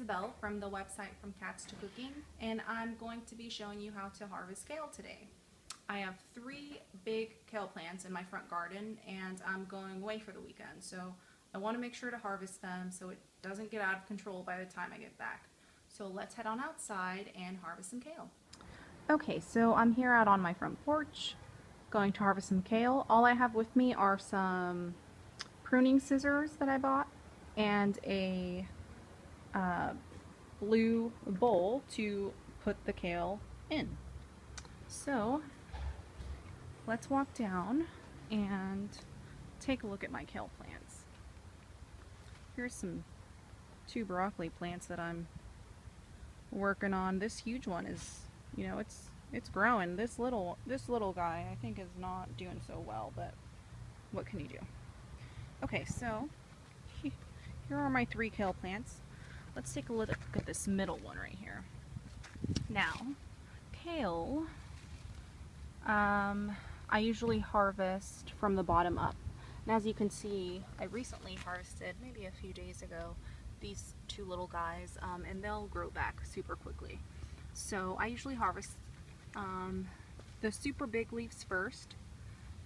Isabel from the website From Cats to Cooking, and I'm going to be showing you how to harvest kale today. I have 3 big kale plants in my front garden, and I'm going away for the weekend, so I want to make sure to harvest them so it doesn't get out of control by the time I get back. So let's head on outside and harvest some kale. Okay, so I'm here out on my front porch going to harvest some kale. All I have with me are some pruning scissors that I bought and a blue bowl to put the kale in. So let's walk down and take a look at my kale plants. Here's some 2 broccoli plants that I'm working on. This huge one is, it's growing. This little guy I think is not doing so well, but what can you do? Okay, so here are my 3 kale plants. Let's take a look at this middle one right here. Now, kale, I usually harvest from the bottom up. And as you can see, I recently harvested, maybe a few days ago, these 2 little guys, and they'll grow back super quickly. So I usually harvest the super big leaves first,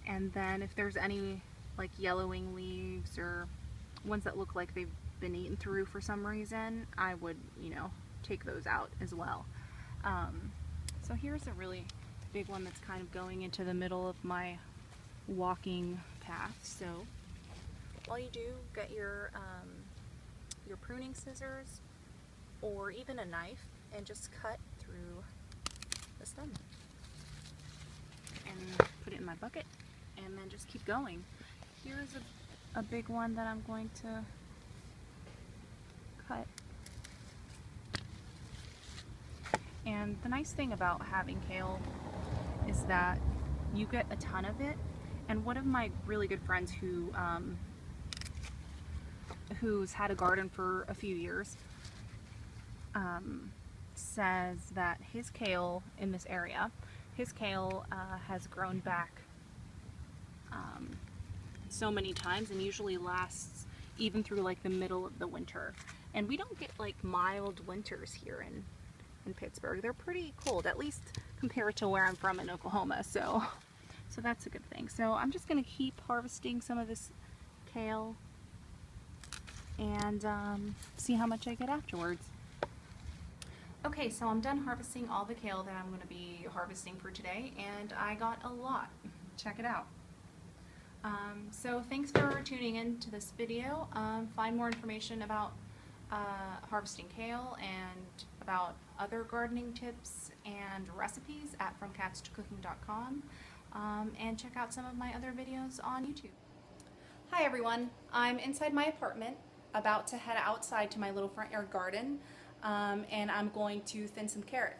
and then if there's any like yellowing leaves or ones that look like they've been eaten through for some reason, I would, take those out as well. So here's a really big one that's kind of going into the middle of my walking path. So all you do, get your pruning scissors or even a knife and just cut through the stem and put it in my bucket and then just keep going. Here's a big one that I'm going to cut. And the nice thing about having kale is that you get a ton of it. And one of my really good friends who's had a garden for a few years says that his kale in this area, has grown back so many times and usually lasts even through like the middle of the winter. And we don't get like mild winters here in Pittsburgh. They're pretty cold, at least compared to where I'm from in Oklahoma. So that's a good thing. So I'm just gonna keep harvesting some of this kale and see how much I get afterwards. Okay, so I'm done harvesting all the kale that I'm going to be harvesting for today, and I got a lot. Check it out. So thanks for tuning in to this video. Find more information about harvesting kale and about other gardening tips and recipes at FromCatsToCooking.com, and check out some of my other videos on YouTube. Hi everyone, I'm inside my apartment about to head outside to my little front yard garden, and I'm going to thin some carrots.